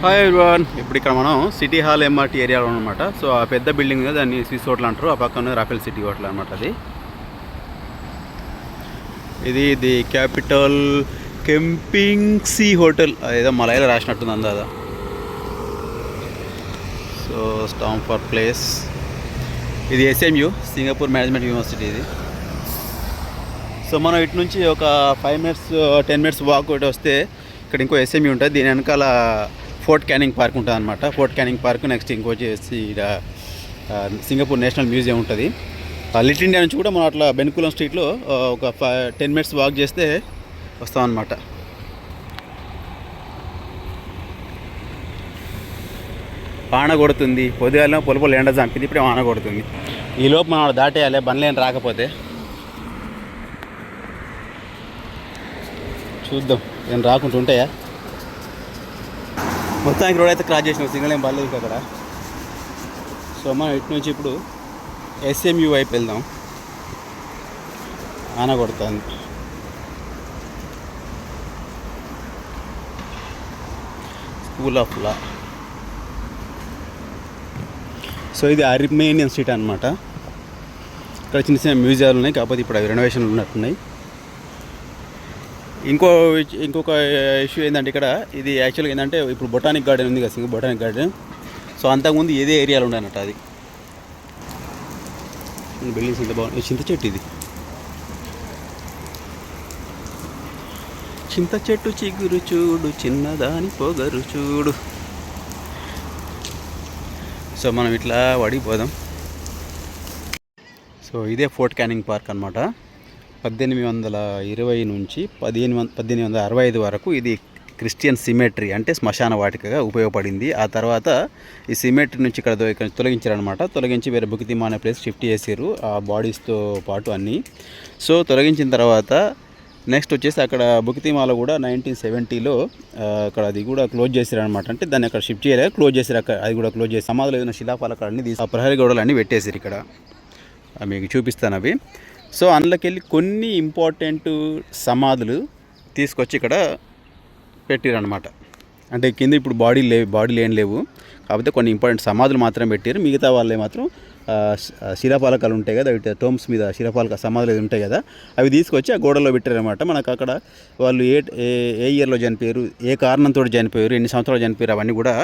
Hi everyone. ఇప్పుడు ఇక్కడ మనం సిటీ హాల్ ఎంఆర్టీ ఏరియాలో అనమాట. సో ఆ పెద్ద బిల్డింగ్ దాన్ని స్విస్ హోటల్ అంటారు. ఆ పక్కన రాఫెల్ సిటీ హోటల్ అనమాట. ఇది క్యాపిటల్ కెంపింగ్సీ హోటల్. అదేదో మలయాళ రాసినట్టుంది అందాదా. So Stamford place. ఇది SMU సింగపూర్ మేనేజ్మెంట్ యూనివర్సిటీ ఇది. సో మనం ఇటు నుంచి ఒక 5 minutes 10 minutes వాక్ ఒకటి వస్తే ఇక్కడ ఇంకో SMU ఉంటుంది. దీని వెనకాల ఫోర్ట్ క్యానింగ్ పార్క్ ఉంటుంది అనమాట. ఫోర్ట్ క్యానింగ్ పార్క్ నెక్స్ట్ ఇంకొచ్చేసి సింగపూర్ నేషనల్ మ్యూజియం ఉంటుంది. లిటిల్ ఇండియా నుంచి కూడా మనం అట్లా బెన్కులం స్ట్రీట్లో ఒక 10 minutes వాక్ చేస్తే వస్తామన్నమాట. వాన కొడుతుంది. పొద్దుగాల పొలపొలు ఎండ చంపింది. ఇప్పుడే వాన కొడుతుంది. ఈ లోపు మనం దాటేయాలి బండ్లేని రాకపోతే. చూద్దాం ఏం రాకుండా ఉంటాయా. మొత్తానికి రోడ్ అయితే క్రాస్ చేసినాం. సిగ్నల్ ఏం పర్లేదు అక్కడ. సో మనం ఇటు నుంచి ఇప్పుడు SMU వైపు వెళ్దాం. ఆన కొడుతుంది. School of law. సో ఇది అర్మేనియన్ స్ట్రీట్ అనమాట. ఇక్కడ చిన్న చిన్న మ్యూజియాలు ఉన్నాయి. కాకపోతే ఇప్పుడు అవి రెనోవేషన్లు ఉన్నట్టున్నాయి. ఇంకొక ఇష్యూ ఏంటంటే ఇక్కడ ఇది యాక్చువల్గా ఏంటంటే ఇప్పుడు బొటానిక్ గార్డెన్ ఉంది కదా, సింగపూర్ బొటానిక్ గార్డెన్. సో అంతకుముందు ఇదే ఏరియాలో ఉండనట్టు అది బిల్డింగ్స్ ఇంత బాగుంది. చింత చెట్టు ఇది. చింత చెట్టు చిగురు చూడు, చిన్నదాని పొగరు చూడు. సో మనం ఇట్లా వడిపోదాం. సో ఇదే ఫోర్ట్ క్యానింగ్ పార్క్ అనమాట. 1820 నుంచి 1865 వరకు ఇది క్రిస్టియన్ సిమెట్రీ అంటే శ్మశాన వాటికగా ఉపయోగపడింది. ఆ తర్వాత ఈ సిమెట్రీ నుంచి ఇక్కడ తొలగించారనమాట. తొలగించి వేరే బుకితిమా అనే ప్లేస్ షిఫ్ట్ చేసారు ఆ బాడీస్తో పాటు అన్నీ. సో తొలగించిన తర్వాత నెక్స్ట్ వచ్చేసి అక్కడ బుకితిమాలో కూడా 1970లో అక్కడ అది కూడా క్లోజ్ చేశారనమాట. అంటే దాన్ని అక్కడ షిఫ్ట్ చేయలేదు, క్లోజ్ చేశారు. అక్కడ అది కూడా క్లోజ్ చేసి సమాధులు ఏదైనా శిలాఫలకాలన్నీ తీసి ఆ ప్రహరీ గోడలు అన్నీ పెట్టేశారు. ఇక్కడ మీకు చూపిస్తాను అవి. సో అందులోకెళ్ళి కొన్ని ఇంపార్టెంట్ సమాధులు తీసుకొచ్చి ఇక్కడ పెట్టారనమాట. అంటే కింద ఇప్పుడు బాడీలు ఏం లేవు. కాకపోతే కొన్ని ఇంపార్టెంట్ సమాధులు మాత్రం పెట్టారు. మిగతా వాళ్ళే మాత్రం శిలాఫలకాలు ఉంటాయి కదా, టోమ్స్ మీద శిలాఫలక సమాధులు ఏది ఉంటాయి కదా, అవి తీసుకొచ్చి ఆ గోడలో పెట్టారనమాట. మనకు అక్కడ వాళ్ళు ఏ ఇయర్లో చనిపోయారు, ఏ కారణంతో చనిపోయారు, ఎన్ని సంవత్సరాలు చనిపోయారు, అవన్నీ కూడా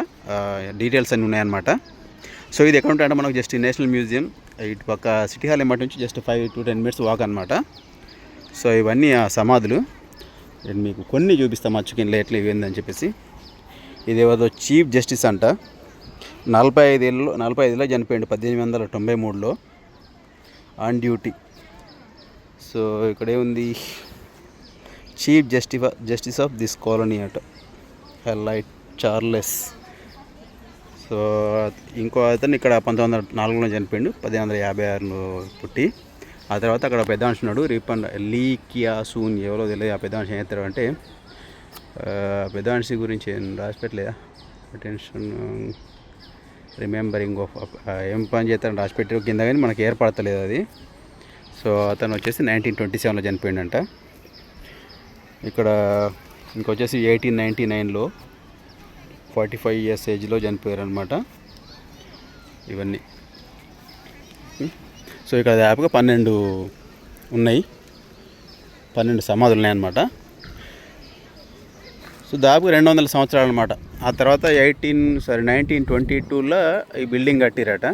డీటెయిల్స్ అన్నీ ఉన్నాయన్నమాట. సో ఇది ఎక్కడ ఉంటాయంటే మనకు జస్ట్ నేషనల్ మ్యూజియం ఇటు పక్క సిటీ హాల్ ఎంబటి నుంచి జస్ట్ 5 to 10 minutes వాక్ అనమాట. సో ఇవన్నీ ఆ సమాధులు. నేను మీకు కొన్ని చూపిస్తాను మర్చిపోయిన లేట్లు ఇవేందని చెప్పేసి. ఇదేదో చీఫ్ జస్టిస్ అంట. 45 చనిపోయింది 1893లో ఆన్ డ్యూటీ. సో ఇక్కడే ఉంది chief justice of this colony అట, లైట్ చార్లెస్. సో ఇంకో అతను ఇక్కడ 1904లో చనిపోయిండు, 1856లో పుట్టి. ఆ తర్వాత అక్కడ పెద్ద మనిషి ఉన్నాడు, లీ కియా సూన్, ఎవరో తెలియదు. ఆ పెద్ద మనిషి ఏం చేస్తారు అంటే పెద్ద మనిషి గురించి రాసి పెట్టలేదా, అటెన్షన్ రిమెంబరింగ్ ఆఫ్ ఏం పని చేస్తారని రాసి పెట్టారు కింద, కానీ మనకి ఏర్పడతలేదు అది. సో అతను వచ్చేసి 1927లో చనిపోయిందంట. ఇక్కడ ఇంకొచ్చేసి 1899లో 45 years ఏజ్లో చనిపోయారు అనమాట. ఇవన్నీ. సో ఇక్కడ దాదాపుగా 12 ఉన్నాయి, 12 సమాధులు ఉన్నాయన్నమాట. సో దాదాపు 200 సంవత్సరాలు అనమాట. ఆ తర్వాత 1922లో ఈ బిల్డింగ్ కట్టిరట.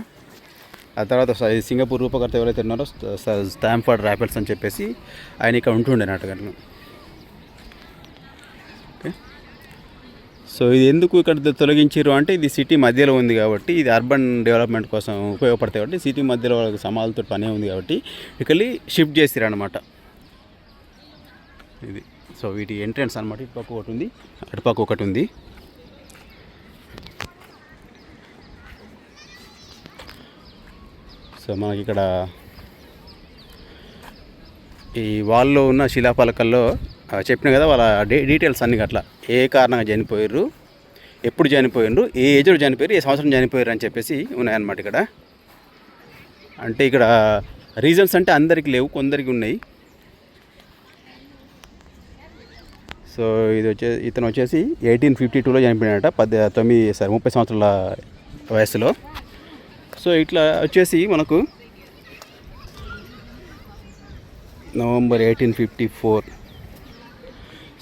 ఆ తర్వాత సింగపూర్ రూపకర్త ఎవరైతే ఉన్నారో స్టాంఫర్డ్ రాఫెల్స్ అని చెప్పేసి ఆయన ఇక్కడ ఉంటుండేనట్టుగా. ఓకే. సో ఇది ఎందుకు ఇక్కడ తొలగించారు అంటే ఇది సిటీ మధ్యలో ఉంది కాబట్టి, ఇది అర్బన్ డెవలప్మెంట్ కోసం ఉపయోగపడతాయి కాబట్టి, సిటీ మధ్యలో వాళ్ళకి సమాధులతో పనే ఉంది కాబట్టి ఇక్కడి షిఫ్ట్ చేసారు అనమాట. ఇది సో వీటి ఎంట్రన్స్ అనమాట. ఇటుపక్క ఒకటి ఉంది, అటుపక్క ఒకటి ఉంది. సో మనకి ఇక్కడ ఈ వాల్లో ఉన్న శిలాఫలకాల్లో చెప్పిన కదా వాళ్ళ డీటెయిల్స్ అన్నీ అట్లా ఏ కారణంగా చనిపోయారు, ఎప్పుడు చనిపోయారు, ఏ ఏజ్లో చనిపోయారు, ఏ సంవత్సరం చనిపోయారు అని చెప్పేసి ఉన్నాయన్నమాట ఇక్కడ. అంటే ఇక్కడ రీజన్స్ అంటే అందరికీ లేవు, కొందరికి ఉన్నాయి. సో ఇతను వచ్చేసి 1852లో చనిపోయినట 30 సంవత్సరాల వయసులో. సో ఇట్లా వచ్చేసి మనకు నవంబర్ 1854.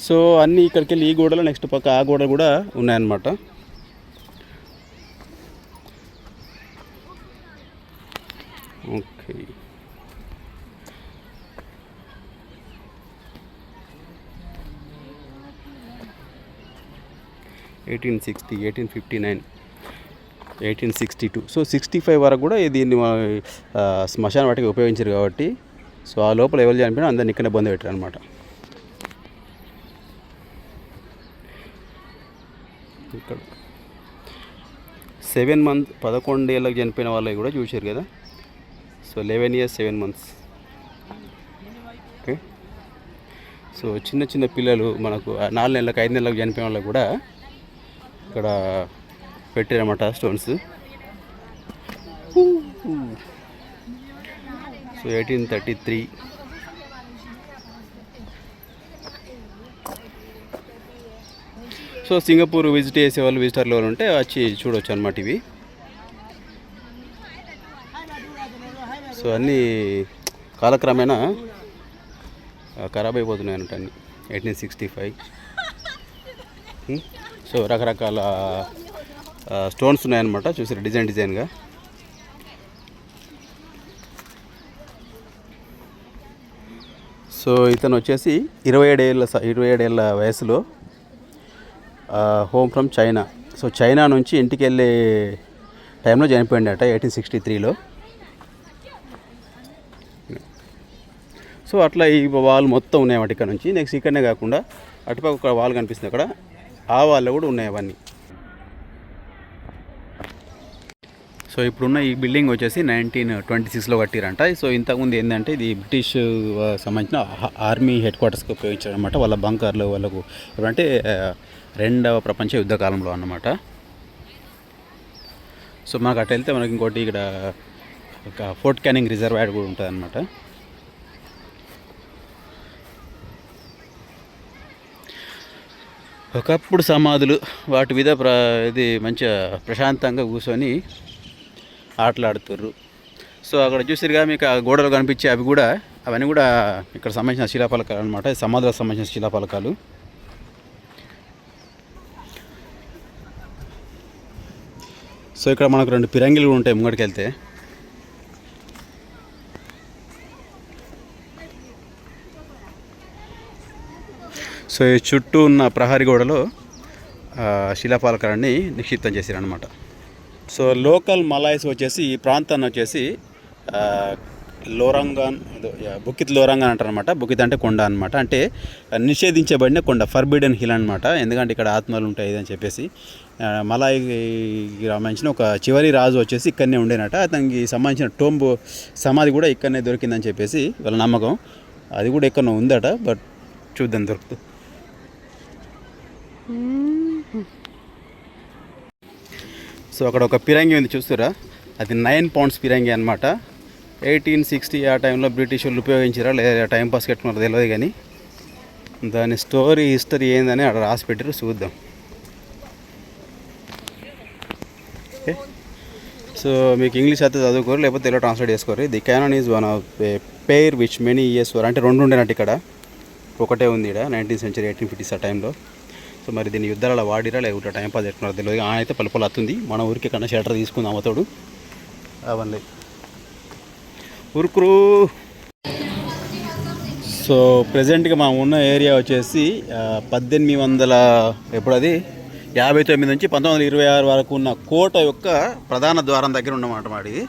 సో అన్నీ ఇక్కడికి వెళ్ళి ఈ గోడలు నెక్స్ట్ పక్క ఆ గోడ కూడా ఉన్నాయన్నమాట. Okay, eighteen 1859, 1862. సో 65 వరకు కూడా దీన్ని శ్మశాన వాటికి ఉపయోగించారు కాబట్టి, సో ఆ లోపల ఎవరు చనిపోయినా అందరిని ఇక్కడనే బంద్ పెట్టారు అనమాట. ఇక్కడ 7 months 11 ఏళ్ళకి చనిపోయిన వాళ్ళకి కూడా చూశారు కదా. So 11 years 7 months. Okay, so చిన్న చిన్న పిల్లలు మనకు 4 నెలలకు 5 నెలలకు చనిపోయిన వాళ్ళకి కూడా ఇక్కడ పెట్టారన్నమాట stones. So 1833. So Singapore visit చేసే వాళ్ళు, విజిటర్లు వాళ్ళు ఉంటే వచ్చి చూడవచ్చు అనమాట ఇవి. సో అన్నీ కాలక్రమేణా ఖరాబ్ అయిపోతున్నాయి అన్నట్టు అన్నీ. 1865. సో రకరకాల స్టోన్స్ ఉన్నాయన్నమాట, చూసారు డిజైన్గా. సో ఇతను వచ్చేసి 27 ఏళ్ళ వయసులో home from China. So China నుంచి ఇంటికి వెళ్ళే టైంలో చనిపోయిందట 1863లో. సో అట్లా ఈ వాల్ మొత్తం ఉన్నాయన్నమాట ఇక్కడ నుంచి. నెక్స్ట్ ఇక్కడనే కాకుండా అటుపక్క ఒక వాల్ కనిపిస్తుంది అక్కడ, ఆ వాళ్ళు కూడా ఉన్నాయి అవన్నీ. సో ఇప్పుడున్న ఈ బిల్డింగ్ వచ్చేసి 1926లో కట్టిరంట. సో ఇంతకుముందు ఏంటంటే ఇది బ్రిటిష్ సంబంధించిన ఆర్మీ హెడ్ క్వార్టర్స్కి ఉపయోగించారనమాట. వాళ్ళ బంకర్లు వాళ్ళకు అంటే 2వ ప్రపంచ యుద్ధ కాలంలో అన్నమాట. సో మనకు అటు వెళ్తే మనకి ఇంకోటి ఇక్కడ ఒక ఫోర్ట్ క్యానింగ్ రిజర్వాయర్ కూడా ఉంటుంది అన్నమాట. ఒకప్పుడు సమాధులు వాటి మీద ఇది మంచిగా ప్రశాంతంగా కూర్చొని ఆటలాడుతుర్రు. సో అక్కడ చూసిరుగా మీకు ఆ గోడలు కనిపించే అవన్నీ కూడా ఇక్కడ సంబంధించిన శిలాఫలకాలు అనమాట. సమాధులకు సంబంధించిన శిలాఫలకాలు. సో ఇక్కడ మనకు 2 పిరంగిలు కూడా ఉంటాయి ముంగడికి వెళ్తే. సో ఈ చుట్టూ ఉన్న ప్రహరీ గోడలో శిలాఫలకాలన్నీ నిక్షిప్తం చేశారు అనమాట. సో లోకల్ మలాయ్స్ వచ్చేసి ఈ ప్రాంతాన్ని వచ్చేసి లోరంగాన్, బుకిత్ లోరంగాన్ అంటారు అనమాట. బుకిత్ అంటే కొండ అనమాట, అంటే నిషేధించబడిన కొండ, ఫర్బిడెన్ హిల్ అనమాట. ఎందుకంటే ఇక్కడ ఆత్మలు ఉంటాయి అని చెప్పేసి మలాయ్కి సంబంధించిన ఒక చివరి రాజు వచ్చేసి ఇక్కడనే ఉండేనట. అతనికి సంబంధించిన టోంబు సమాధి కూడా ఇక్కడనే దొరికిందని చెప్పేసి వాళ్ళ నమ్మకం. అది కూడా ఎక్కడో ఉందట, బట్ చూద్దాం దొరుకుతుంది. సో అక్కడ ఒక పిరంగి ఉంది చూస్తురా, అది 9 pounds పిరంగి అనమాట. 1860 ఆ టైంలో బ్రిటిష్ వాళ్ళు ఉపయోగించారా లేదా టైంపాస్ పెట్టుకున్నారో తెలియదు, కానీ దాని హిస్టరీ ఏందని అక్కడ రాసి పెట్టారు, చూద్దాం. ఓకే, సో మీకు ఇంగ్లీష్ అయితే చదువుకోరు, లేకపోతే తెలుగు ట్రాన్స్లేట్ చేసుకోరు. The canon is one of a pair which many years were, అంటే 2 ఉండేనట్టు ఇక్కడ, ఒకటే ఉంది ఇక్కడ 19th century 1850s ఆ టైంలో. సో మరి దీన్ని యుద్ధాలలో వాడిరా లేకపోతే టైంపాస్ పెట్టుకున్నారో తెలియదు. అయితే పలుపలు వస్తుంది, మన ఊరికి కన్నా షెల్టర్ తీసుకుందాం అతడు అవన్నీ ఉరుకురు. సో ప్రజెంట్గా మనం ఉన్న ఏరియా వచ్చేసి 1859 నుంచి 1926 వరకు ఉన్న కోట యొక్క ప్రధాన ద్వారం దగ్గర ఉన్నమాట ఇది.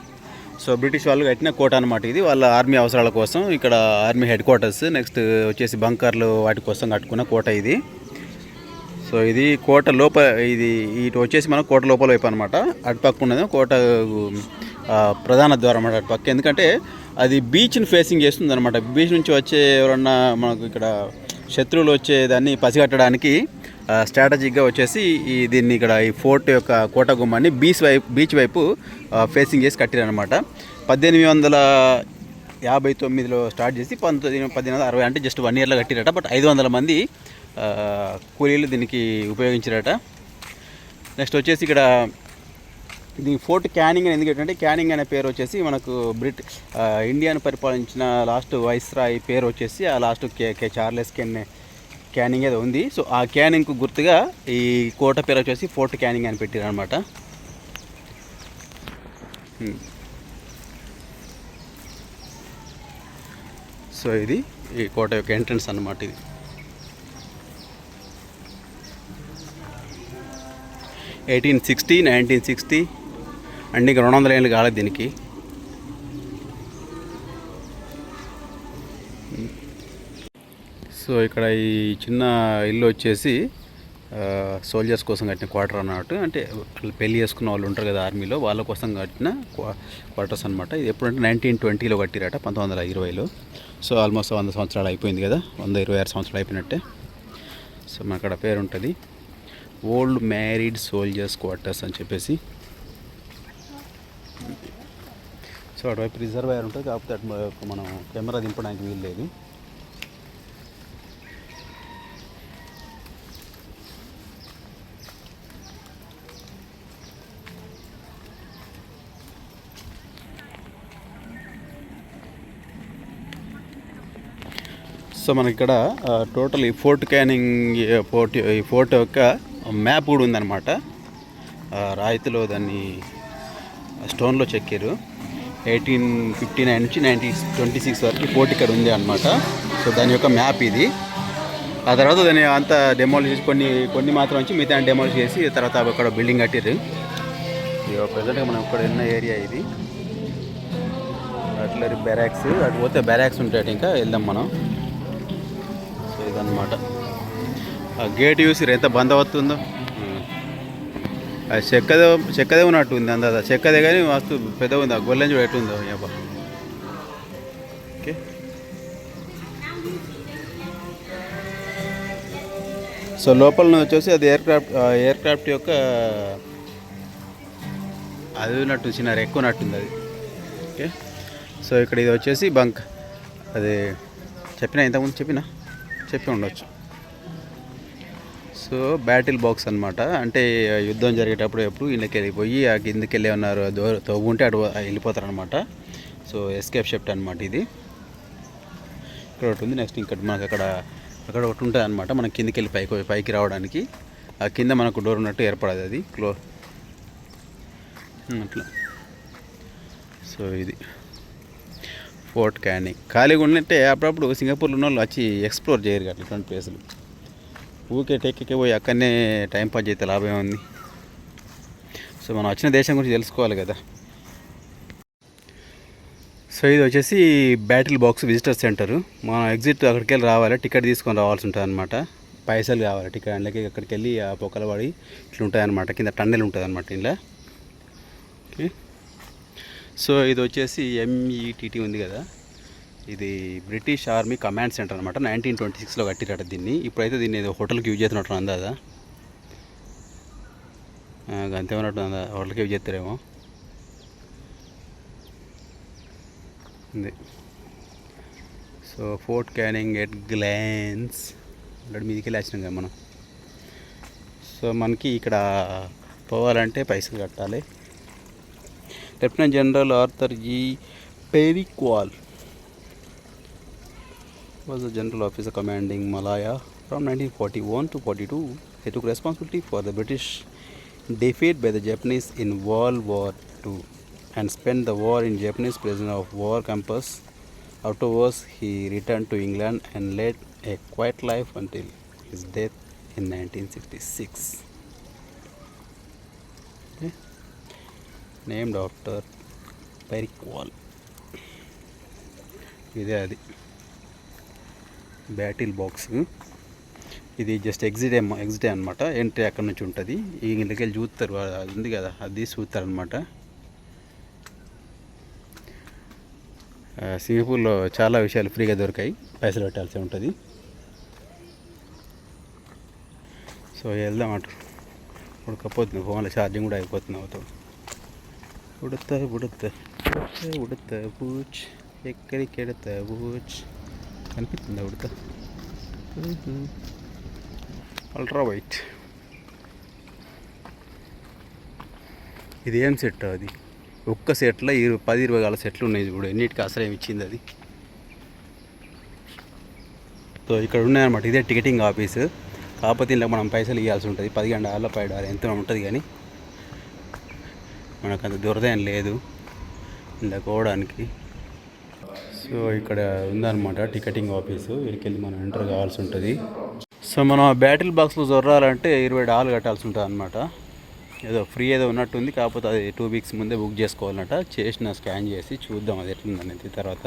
సో బ్రిటిష్ వాళ్ళు కట్టిన కోట అనమాట ఇది, వాళ్ళ ఆర్మీ అవసరాల కోసం. ఇక్కడ ఆర్మీ హెడ్ క్వార్టర్స్, నెక్స్ట్ వచ్చేసి బంకర్లు వాటి కోసం కట్టుకున్న కోట ఇది. సో ఇది కోట లోపల, ఇటు వచ్చేసి మనం కోట లోపల వైపు అనమాట. అటుపక్క ఉన్నది కోట ప్రధాన ద్వారం అన్నమాట అటుపక్క. ఎందుకంటే అది బీచ్ని ఫేసింగ్ చేస్తుంది అనమాట. బీచ్ నుంచి వచ్చే ఎవరన్నా మనకు ఇక్కడ శత్రువులు వచ్చేదాన్ని పసిగట్టడానికి స్ట్రాటజిక్గా వచ్చేసి దీన్ని ఇక్కడ ఈ ఫోర్ట్ యొక్క కోట గుమ్మాన్ని బీచ్ వైపు ఫేసింగ్ చేసి కట్టారనమాట. 1859లో స్టార్ట్ చేసి 1960 అంటే జస్ట్ 1 yearలో కట్టిరట. బట్ 500 మంది కూలీలు దీనికి ఉపయోగించారట. నెక్స్ట్ వచ్చేసి ఇక్కడ ఇది ఫోర్ట్ క్యానింగ్ అని ఎందుకంటే క్యానింగ్ అనే పేరు వచ్చేసి మనకు ఇండియాను పరిపాలించిన లాస్ట్ వైస్రాయ్ పేరు వచ్చేసి ఆ లాస్ట్ చార్లెస్ క్యానింగ్ ఏదో ఉంది. సో ఆ క్యానింగ్కు గుర్తుగా ఈ కోట పేరు వచ్చేసి ఫోర్ట్ క్యానింగ్ అని పెట్టారు అనమాట. సో ఇది ఈ కోట యొక్క ఎంట్రన్స్ అన్నమాట. ఇది 1860, 1960 అండ్ ఇంకా 200 ఏళ్ళు కాలేదు దీనికి. సో ఇక్కడ ఈ చిన్న ఇల్లు వచ్చేసి సోల్జర్స్ కోసం కట్టిన క్వార్టర్ అన్నట్టు. అంటే పెళ్లి చేసుకున్న వాళ్ళు ఉంటారు కదా ఆర్మీలో, వాళ్ళ కోసం కట్టిన క్వార్టర్స్ అనమాట. ఇది ఎప్పుడంటే 1920లో కట్టిరట, 1920లో. సో ఆల్మోస్ట్ 100 సంవత్సరాలు అయిపోయింది కదా, 126 సంవత్సరాలు అయిపోయినట్టే. సో మన అక్కడ పేరు ఉంటుంది ఓల్డ్ మ్యారీడ్ సోల్జర్స్ క్వార్టర్స్ అని చెప్పేసి. సో అటువైపు రిజర్వాయర్ ఉంటుంది, కాకపోతే అటు మనం కెమెరా దింపడానికి వీలు లేదు. సో మనకి ఇక్కడ టోటల్ ఈ ఫోర్ట్ క్యానింగ్ ఈ ఫోర్ట్ యొక్క మ్యాప్ కూడా ఉందన్నమాట. రాయితీలో దాన్ని స్టోన్లో చెక్కారు. 1859 నుంచి 1926 వరకు ఫోర్ట్ ఇక్కడ ఉంది అనమాట. సో దాని యొక్క మ్యాప్ ఇది. ఆ తర్వాత దాన్ని అంతా డెమాలిష్ చేసి కొన్ని మాత్రం వచ్చి మిగతా డెమాలిష్ చేసి తర్వాత అక్కడ బిల్డింగ్ కట్టారు. ఇక ప్రజెంట్గా మనం ఇక్కడ ఉన్న ఏరియా ఇది అట్లరీ బ్యారాక్స్. అటు పోతే బ్యారాక్స్ ఉంటాయి, ఇంకా వెళ్దాం మనం. సో ఇదన్నమాట. ఆ గేట్ చూసి ఎంత బంద్ అవుతుందో. అది చెక్కదే ఉన్నట్టు ఉంది, అందాదా చెక్కదే కానీ మస్తు పెద్ద ఉంది. ఆ గొల్లెం చూడ ఎట్టుందో ఏబా. ఓకే, సో లోపల వచ్చేసి అది ఎయిర్క్రాఫ్ట్ యొక్క అది ఉన్నట్టు చిన్న ఎక్కువ ఉన్నట్టుంది అది. ఓకే, సో ఇక్కడ ఇది వచ్చేసి బంక్. అది ఇంతకుముందు చెప్పి ఉండొచ్చు. సో బ్యాటిల్ బాక్స్ అనమాట. అంటే యుద్ధం జరిగేటప్పుడు ఎప్పుడు ఇళ్ళకి వెళ్ళిపోయి ఆ కిందకి వెళ్ళి ఉన్నారు తవ్వుంటే అటు వెళ్ళిపోతారనమాట. సో ఎస్కేప్ షిఫ్ట్ అనమాట ఇది. ఇక్కడ ఒకటి ఉంది. నెక్స్ట్ ఇంకా మనకు అక్కడ ఒకటి ఉంటుంది అనమాట. మనం కిందకి వెళ్ళి పైకి రావడానికి ఆ కింద మనకు డోర్ ఉన్నట్టు ఏర్పడదు, అది అట్లా. సో ఇది ఫోర్ట్ క్యానింగ్. ఖాళీగా ఉన్నట్టే అప్పుడప్పుడు సింగపూర్లో ఉన్న వాళ్ళు వచ్చి ఎక్స్ప్లోర్ చేయరు కదా ఇటువంటి ప్లేసులు. ఊకే టెక్కే పోయి అక్కడనే టైంపాస్ చేస్తే లాభం ఉంది. సో మనం వచ్చిన దేశం గురించి తెలుసుకోవాలి కదా. సో ఇది వచ్చేసి బ్యాటిల్ బాక్స్ విజిటర్ సెంటరు. మనం ఎగ్జిట్ అక్కడికి వెళ్ళి రావాలి, టికెట్ తీసుకొని రావాల్సి ఉంటుంది అనమాట. పైసలు కావాలి టికెట్. అందుకే అక్కడికి వెళ్ళి ఆ పొక్కల పడి ఇట్లా ఉంటాయి అనమాట. కింద టన్నెల్ ఉంటుంది అనమాట ఇలా. ఓకే, సో ఇది వచ్చేసి METT ఉంది కదా, ఇది బ్రిటిష్ ఆర్మీ కమాండ్ సెంటర్ అనమాట. 1926లో కట్టిరట దీన్ని. ఇప్పుడైతే దీన్ని ఏదో హోటల్కి యూజ్ చేస్తున్నట్టు అందాదా, అంతే ఉన్నట్టు అందా, హోటల్కి యూజ్ చేస్తారేమో ఉంది. So fort canning at glance ఇక్కడ మీదికి వెళ్ళి వచ్చినాం కదా మనం. సో మనకి ఇక్కడ పోవాలంటే పైసలు కట్టాలి. Lieutenant general Arthur G. Periqual was the general officer commanding Malaya from 1941 to 42. He took responsibility for the British defeat by the Japanese in World War II and spent the war in Japanese prisoner of war camps. Afterwards, he returned to England and led a quiet life until his death in 1966. Okay. Named after Periqual. ఇదే అది battle box. ఇది just ఎగ్జిటే అనమాట. Entry అక్కడ నుంచి ఉంటుంది. ఈ ఇంటికి వెళ్ళి చూస్తారు, అది ఉంది కదా అది చూస్తారు అనమాట. సింగపూర్లో చాలా విషయాలు ఫ్రీగా దొరికాయి, పైసలు పెట్టాల్సి ఉంటుంది. సో వెళ్దాం అటు. ఉడకపోతుంది, ఫోన్లో ఛార్జింగ్ కూడా అయిపోతుంది. అవుతావు ఉడత బూచ్ ఎక్కడికి ఎడతా బూచ్ కనిపిస్తుందా ఉడత. Ultra white. ఇది ఏం సెట్ అది? ఒక్క సెట్లో 10-20 గల సెట్లు ఉన్నాయి చూడు, ఎన్నిటికి ఆశ్రయం ఇచ్చింది అది. సో ఇక్కడ ఉన్నాయన్నమాట. ఇదే టికెటింగ్ ఆఫీసు. కాకపోతే ఇలా మనం పైసలు ఇవ్వాల్సి ఉంటుంది, $10 $5 ఎంత ఉంటుంది, కానీ మనకు అంత దురదయం లేదు ఇలా పోవడానికి. సో ఇక్కడ ఉందన్నమాట టికెటింగ్ ఆఫీసు. ఇక్కడికి వెళ్ళి మనం ఎంటర్ కావాల్సి ఉంటుంది. సో మనం బ్యాటిల్ బాక్స్లో జొర్రాలంటే $20 కట్టాల్సి ఉంటుంది అనమాట. ఏదో ఫ్రీ ఏదో ఉన్నట్టుంది, కాకపోతే అది 2 వీక్స్ ముందే బుక్ చేసుకోవాలన్నట. చేసిన స్కాన్ చేసి చూద్దాం అది ఎట్లుందనేది తర్వాత.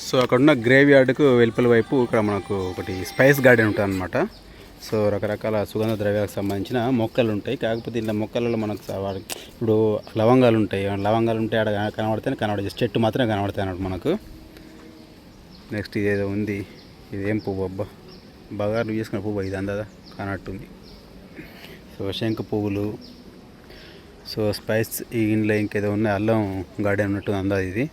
సో అక్కడున్న గ్రేవ్ యార్డ్కు వెలుపల వైపు ఇక్కడ మనకు ఒకటి స్పైస్ గార్డెన్ ఉంటుంది అనమాట. సో రకరకాల సుగంధ ద్రవ్యాలకు సంబంధించిన మొక్కలు ఉంటాయి. కాకపోతే ఇలా మొక్కలలో మనకు ఇప్పుడు లవంగాలు ఉంటాయి. లవంగాలు ఉంటే ఆడ కనబడతాయి, చెట్టు మాత్రమే కనబడతాయి అన్నమాట మనకు. నెక్స్ట్ ఇదేదో ఉంది, ఇదేం పువ్వు అబ్బా, బగారు చేసుకున్న పువ్వు ఇది అందదా కానట్టుంది. సో శంఖ పువ్వులు. సో స్పైస్ ఈ ఇంట్లో ఇంకేదో ఉన్నాయి, అల్లం గార్డెన్ ఉన్నట్టు అందదు ఇది.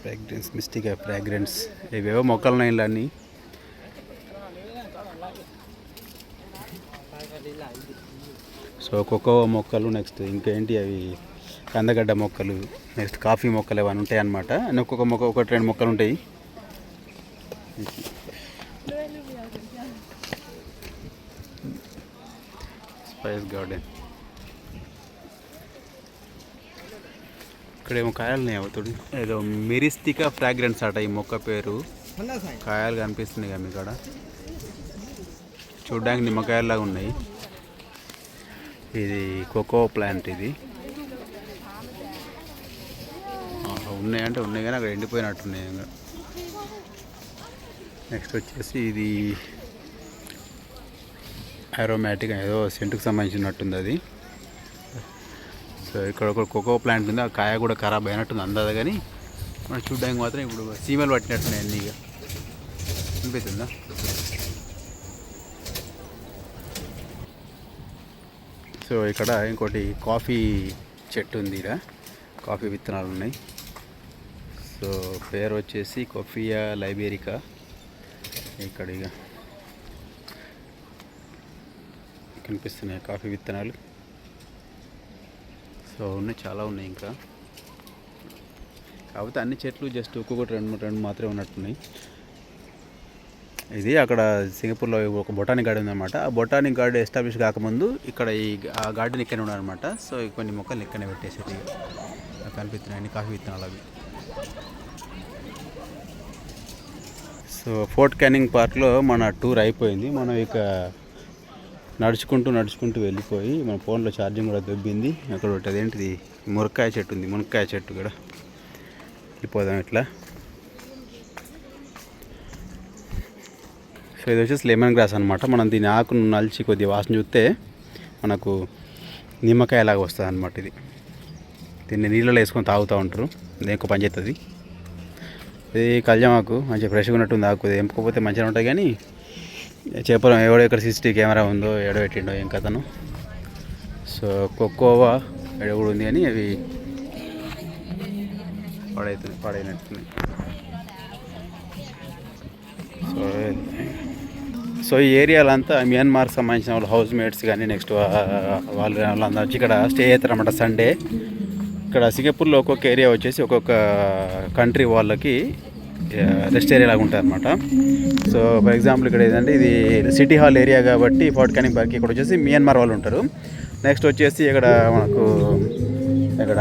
ఫ్రాగ్రెన్స్, మిస్టిక్ ఫ్రాగ్రెన్స్, ఇవేవో మొక్కలు ఉన్నాయి ఇలా అన్నీ. సో కోకో మొక్కలు, నెక్స్ట్ ఇంకేంటి అవి కందగడ్డ మొక్కలు, నెక్స్ట్ కాఫీ మొక్కలు ఏమైనా ఉంటాయి అన్నమాట. ఒక్కొక్క మొక్క 1-2 మొక్కలు ఉంటాయి. Spice garden. ఇక్కడేమో కాయలు అవుతుంది, ఏదో మిరిస్టికా ఫ్రాగ్రెన్స్ అట ఈ మొక్క పేరు. కాయలు కనిపిస్తున్నాయి కదా ఇక్కడ, చూడ్డానికి నిమ్మకాయలాగా ఉన్నాయి. ఇది కోకో ప్లాంట్. ఇది ఉన్నాయంటే ఉన్నాయి కానీ అక్కడ ఎండిపోయినట్టున్నాయి. నెక్స్ట్ వచ్చేసి ఇది అరోమాటిక్ ఏదో సెంటుకు సంబంధించినట్టుంది అది. సో ఇక్కడ ఒక కోకో ప్లాంట్ ఉంది, ఆ కాయ కూడా ఖరాబ్ అయినట్టుంది అందదు, కానీ మనం చూడడానికి మాత్రం ఇప్పుడు సీమలు పట్టినట్టున్నాయి అన్నీ. ఇక అనిపిస్తుందా? సో ఇక్కడ ఇంకోటి కాఫీ చెట్టు ఉంది, ఇక్కడ కాఫీ విత్తనాలు ఉన్నాయి. సో పేరు వచ్చేసి కాఫియా లైబేరికా. ఇక్కడ ఇక కనిపిస్తున్నాయి కాఫీ విత్తనాలు. సో ఉన్నాయి, చాలా ఉన్నాయి ఇంకా. కాకపోతే అన్ని చెట్లు జస్ట్ ఒక్కొక్కటి 2 మాత్రమే ఉన్నట్టున్నాయి. ఇది అక్కడ సింగపూర్లో ఒక బొటానిక్ గార్డెన్ ఉందన్నమాట. ఆ బొటానిక్ గార్డెన్ ఎస్టాబ్లిష్ కాకముందు ఇక్కడ ఆ గార్డెన్ ఇక్కడనే ఉన్నారనమాట. సో కొన్ని మొక్కలు ఇక్కడనే పెట్టేసేది కనిపిస్తున్నాయి, అన్ని కాఫీ విత్తనాలు అవి. సో ఫోర్ట్ క్యానింగ్ పార్క్లో మన టూర్ అయిపోయింది. మనం ఇక నడుచుకుంటూ వెళ్ళిపోయి మన ఫోన్లో ఛార్జింగ్ కూడా దొబ్బింది. అక్కడ ఒకటి అదేంటిది మునక్కాయ చెట్టు ఉంది, మునక్కాయ చెట్టు కూడా వెళ్ళిపోదాం ఇట్లా. సో ఇది వచ్చేసి లెమన్ గ్రాస్ అనమాట. మనం దీని ఆకును నలిచి కొద్దిగా వాసన చూస్తే మనకు నిమ్మకాయలాగా వస్తుంది అనమాట. ఇది దీన్ని నీళ్ళలో వేసుకొని తాగుతూ ఉంటారు, దేనికి పని చేస్తుంది. ఇది కళ్యామాకు మంచిగా ఫ్రెష్గా ఉన్నట్టుంది ఆకు. ఎంపుకోకపోతే మంచిగా ఉంటుంది, కానీ చెప్పలేం ఎవడో ఇక్కడ CCTV కెమెరా ఉందో ఎడో పెట్టిండో ఏం కథను. సో కోకోవా ఎడ కూడా ఉంది, కానీ అవి పాడైనట్టున్నాయి. సో ఈ ఏరియాలంతా మియన్మార్కి సంబంధించిన వాళ్ళు హౌస్ మేట్స్ కానీ నెక్స్ట్ వాళ్ళందరూ వచ్చి ఇక్కడ స్టే అవుతారన్నమాట సండే. ఇక్కడ సింగపూర్లో ఒక్కొక్క ఏరియా వచ్చేసి ఒక్కొక్క కంట్రీ వాళ్ళకి రెస్ట్ ఏరియా లాగా ఉంటుంది అనమాట. సో ఫర్ ఎగ్జాంపుల్ ఇక్కడ ఏంటంటే ఇది సిటీ హాల్ ఏరియా కాబట్టి ఫోర్ట్ క్యానింగ్ పార్క్ ఇక్కడ వచ్చేసి మియన్మార్ వాళ్ళు ఉంటారు. నెక్స్ట్ వచ్చేసి ఇక్కడ మనకు ఇక్కడ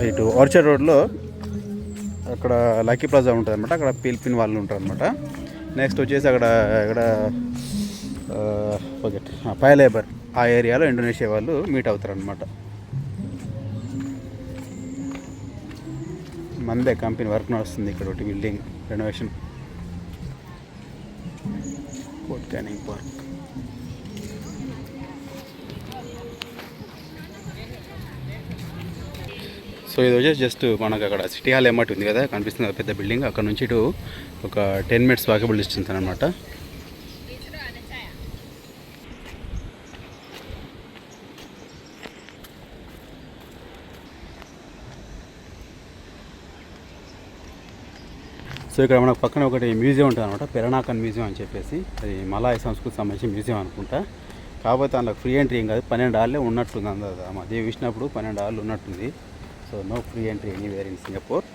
ఇటు ఆర్చర్డ్ రోడ్లో అక్కడ లక్కీ ప్లాజా ఉంటుంది అనమాట, అక్కడ ఫిలిపిన్ వాళ్ళు ఉంటారు అనమాట. నెక్స్ట్ వచ్చేసి అక్కడ ఓకే పైలేబర్ ఆ ఏరియాలో ఇండోనేషియా వాళ్ళు మీట్ అవుతారు అనమాట. మందే కంపెనీ వర్క్ నడుస్తుంది ఇక్కడ, ఒకటి building renovation. Fort Canning park. So ఇది వచ్చేసి జస్ట్ మనకు అక్కడ సిటీ హాల్ ఏమాట ఉంది కదా కనిపిస్తుంది పెద్ద బిల్డింగ్, అక్కడ నుంచి ఇటు ఒక 10 minutes వాకబుల్ డిస్టెన్స్ అనమాట. సో ఇక్కడ మనకు పక్కన ఒకటి మ్యూజియం ఉంటుంది అనమాట, పెరనాకన్ మ్యూజియం అని చెప్పేసి. అది మలాయ్ సంస్కృతి సంబంధించిన మ్యూజియం అనుకుంటా. కాకపోతే అందులో ఫ్రీ ఎంట్రీ ఏం కాదు, 12 ఆళ్ళే ఉన్నట్టుంది. అందదు మా దేవి చూసినప్పుడు 12 ఆళ్ళు ఉన్నట్టుంది. So no free entry anywhere in Singapore.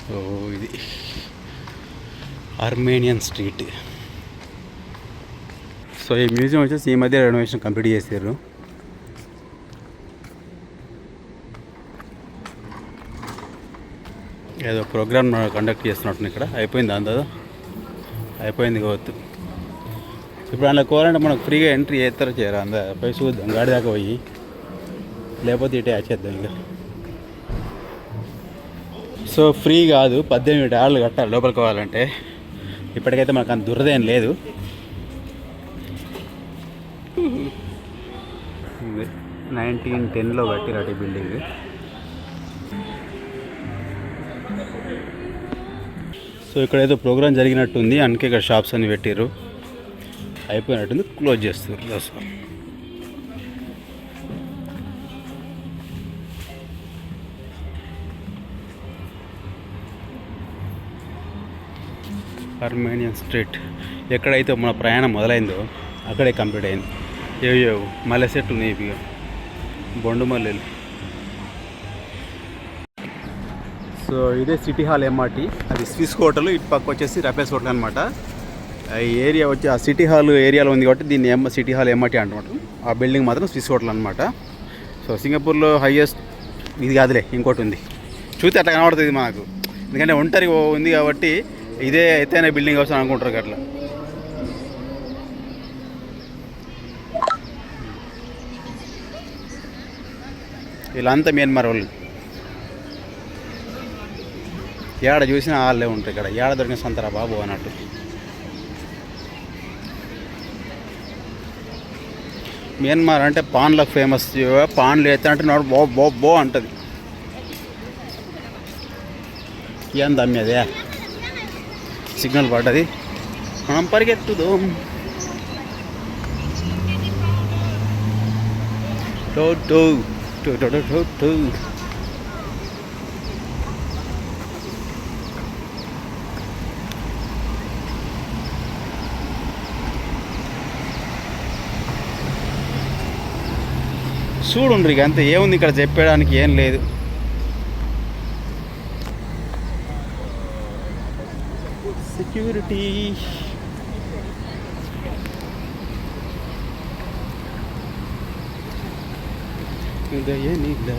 So ఇది ఆర్మేనియన్ స్ట్రీట్. సో ఈ మ్యూజియం వచ్చేసి ఈ మధ్య రెనోవేషన్ కంప్లీట్ చేశారు. ఏదో ప్రోగ్రామ్ కండక్ట్ చేస్తున్నట్టు ఇక్కడ. అయిపోయింది అందా, అయిపోయింది కావచ్చు. ఇప్పుడు అందులో కోవాలంటే మనకు ఫ్రీగా ఎంట్రీ చేస్తారో చేయరా అందా, పోయి చూద్దాం గాడి దాకా పోయి, లేకపోతే ఇటే వచ్చేద్దాం ఇంకా. సో ఫ్రీ కాదు, 18 ఆళ్ళు కట్టాలి లోపలికి పోవాలంటే. ఇప్పటికైతే మనకు అంత దురదేం లేదు. 1910లో కట్టిరాటి బిల్డింగ్. సో ఇక్కడ ఏదో ప్రోగ్రామ్ జరిగినట్టుంది, అందుకే ఇక్కడ షాప్స్ అన్ని పెట్టారు. అయిపోయినట్టుంది, క్లోజ్ చేస్తారు. అసలు ఆర్మేనియన్ స్ట్రీట్ ఎక్కడైతే మన ప్రయాణం మొదలైందో అక్కడే కంప్లీట్ అయింది. ఏవో మల్లె చెట్లు ఉన్నాయి, ఇవి బొండు మల్లెలు. సో ఇదే సిటీ హాల్ ఎంఆర్టీ, అది స్విస్ హోటల్. ఇటు పక్క వచ్చేసి రపేస్ హోటల్ అనమాట. ఈ ఏరియా వచ్చి ఆ సిటీ హాల్ ఏరియాలో ఉంది కాబట్టి దీన్ని సిటీ హాల్ ఎంఆర్టీ అంటమాట. ఆ బిల్డింగ్ మాత్రం స్విస్ హోటల్ అనమాట. సో సింగపూర్లో హైయెస్ట్ ఇది కాదులే, ఇంకోటి ఉంది, చూస్తే అట్లా కనబడుతుంది మనకు. ఎందుకంటే ఒంటరి ఉంది కాబట్టి ఇదే ఎత్తైన బిల్డింగ్ అవసరం అనుకుంటారు అట్లా. వీళ్ళంతా మియన్మార్ వాళ్ళు. ఏడ చూసినా వాళ్ళే ఉంటాయి ఇక్కడ. ఏడ దొరికిన సంతరా బాబు అన్నట్టు. మియన్మార్ అంటే పాన్లకు ఫేమస్. పాన్లు ఎత్తంటే నోడు బో బో బో అంటుంది. ఏం దమ్మేదే, సిగ్నల్ పడ్డది, మనం పరిగెత్తుదాం. టో టో టో టో టో టో. చూడుండ్రి ఇక అంతే, ఏముంది ఇక్కడ చెప్పడానికి ఏం లేదు. సెక్యూరిటీ ఉదయనిలా